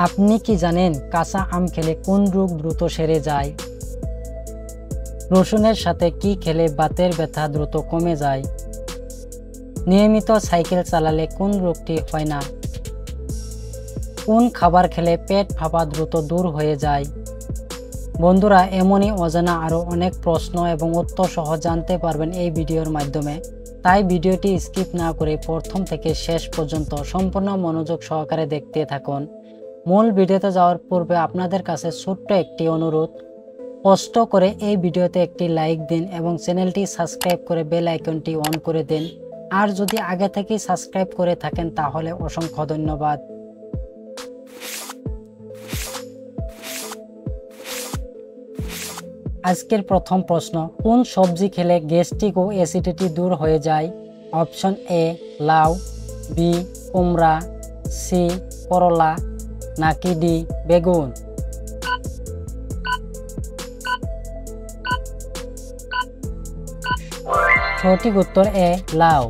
আপনি কি জানেন কাঁচা আম খেলে কোন রোগ দ্রুত সেরে যায়? রসুনের সাথে কি খেলে বাতের ব্যথা দ্রুত কমে যায়? নিয়মিত সাইকেল চালালে কোন রোগটি হয় না? কোন খাবার খেলে পেট ফাঁপা দ্রুত দূর হয়ে যায়? বন্ধুরা, এমনই অজানা আরও অনেক প্রশ্ন এবং উত্তর সহ জানতে পারবেন এই ভিডিওর মাধ্যমে। তাই ভিডিওটি স্কিপ না করে প্রথম থেকে শেষ পর্যন্ত সম্পূর্ণ মনোযোগ সহকারে দেখতে থাকুন। মূল ভিডিওতে যাওয়ার পূর্বে আপনাদের কাছে ছোট্ট একটি অনুরোধ, কষ্ট করে এই ভিডিওতে একটি লাইক দিন এবং চ্যানেলটি সাবস্ক্রাইব করে বেল আইকনটি অন করে দিন। আর যদি আগে থেকেই সাবস্ক্রাইব করে থাকেন তাহলে অসংখ্য ধন্যবাদ। আজকের প্রথম প্রশ্ন, কোন সবজি খেলে গ্যাস্ট্রিক ও অ্যাসিডিটি দূর হয়ে যায়? অপশন এ লাউ, বি কুমড়া, সি করলা, নাকি ডি বেগুন? সঠিক উত্তর এ লাউ।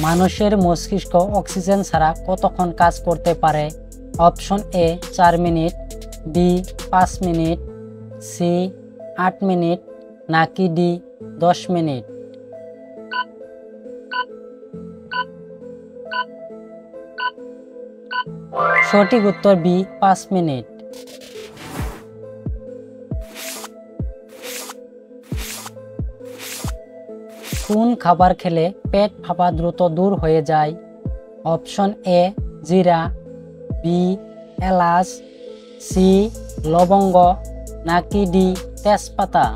মানুষের মস্তিষ্ক অক্সিজেন ছাড়া কতক্ষণ কাজ করতে পারে? Option A 4 minute, B 5 minute, C 8 minute, নাকি ডি 10 মিনিট? সঠিক উত্তর বি 5 মিনিট। কোন খাবার খেলে পেট ফাঁপা দ্রুত দূর হয়ে যায়? অপশন এ জিরা, বি এলাচ, সি লবঙ্গ, নাকি ডি তেজপাতা?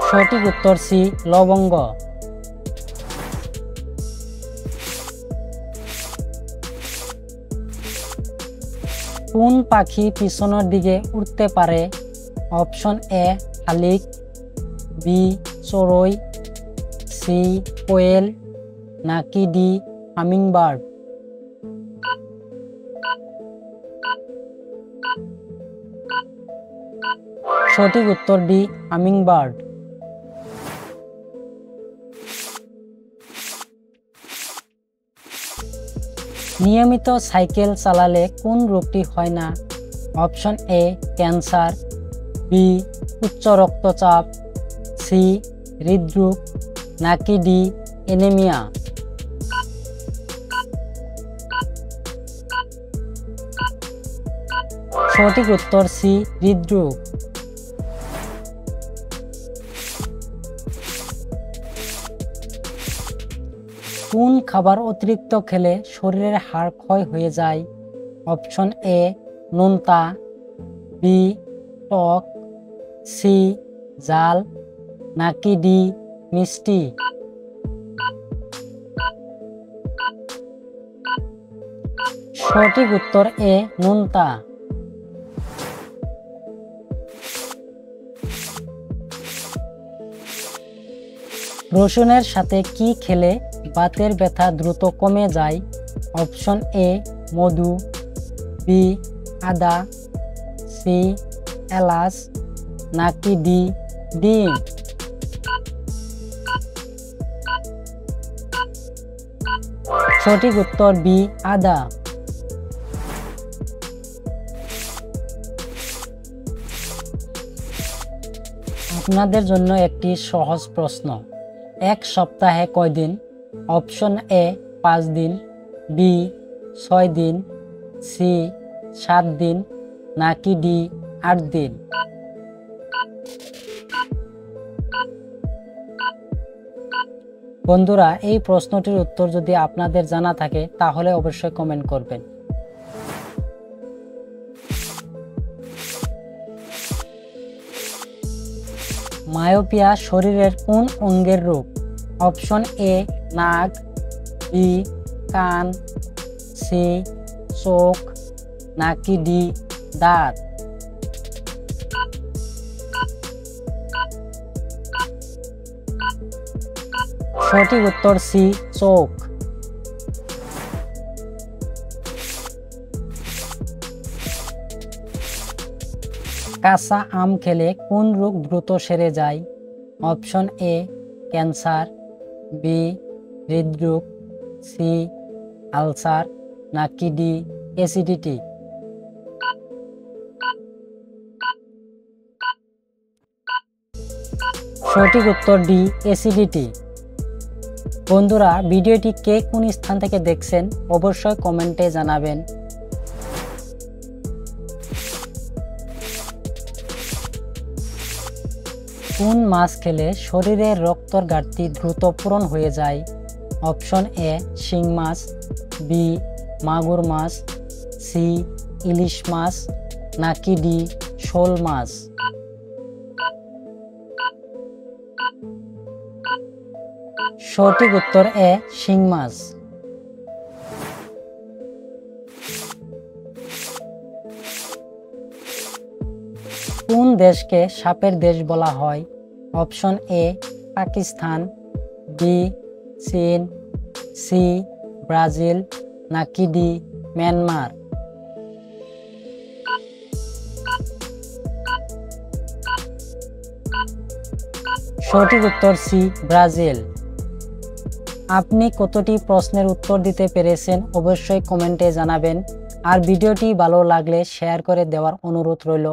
সঠিক উত্তর সি লবঙ্গ। কোন পাখি পিছনের দিকে উড়তে পারে? অপশন এ শালিক, বি চড়ুই, সি কোয়েল, নাকি ডি হামিংবার্ড? সঠিক উত্তর ডি হামিংবার্ড। নিয়মিত সাইকেল চালালে কোন রোগটি হয় না? অপশন এ ক্যান্সার, বি উচ্চ রক্তচাপ, সি হৃদরোগ, নাকি ডি অ্যানিমিয়া? সঠিক উত্তর সি হৃদরোগ। কোন খাবার অতিরিক্ত খেলে শরীরের হাড় ক্ষয় হয়ে যায়? অপশন এ নোনতা, বি টক, সি ঝাল, নাকি ডি মিষ্টি? সঠিক উত্তর এ নোনতা। রসুনের সাথে কি খেলে বাতের ব্যথা দ্রুত কমে যায়? অপশন এ মধু, বি আদা, সি এলাচ, নাকি ডি ডিম? সঠিক উত্তর বি আদা। আপনাদের জন্য একটি সহজ প্রশ্ন, এক সপ্তাহে কয় দিন? অপশন এ 5 দিন, বি 6 দিন, সি 7 দিন, নাকি ডি 8 দিন? বন্ধুরা, এই প্রশ্নটির উত্তর যদি আপনাদের জানা থাকে তাহলে অবশ্যই কমেন্ট করবেন। মায়োপিয়া শরীরের কোন অঙ্গের রোগ? অপশন এ নাক, বি কান, সি চোখ, নাকি ডি দাঁত? সঠিক উত্তর সি চোখ। কাঁচা আম খেলে কোন রোগ দ্রুত সেরে যায়? অপশন এ ক্যান্সার, বি হৃদরোগ, সি আলসার, নাকি ডি অ্যাসিডিটি। সঠিক উত্তর ডি অ্যাসিডিটি। বন্ধুরা, ভিডিওটি কে কোন স্থান থেকে দেখছেন অবশ্যই কমেন্টে জানাবেন। কোন মাছ খেলে শরীরের রক্তর ঘাটতি দ্রুত পূরণ হয়ে যায়? অপশন এ শিং মাছ, বি মাগুর মাছ, সি ইলিশ মাছ, নাকি ডি শোল মাছ। সঠিক উত্তর এ শিং মাছ। কোন দেশকে সাপের দেশ বলা হয়? অপশন এ পাকিস্তান, বি চীন, সি ব্রাজিল, নাকি ডি মিয়ানমার। সঠিক উত্তর সি ব্রাজিল। আপনি কতটি প্রশ্নের উত্তর দিতে পেরেছেন অবশ্যই কমেন্টে জানাবেন। আর ভিডিওটি ভালো লাগলে শেয়ার করে দেওয়ার অনুরোধ রইল।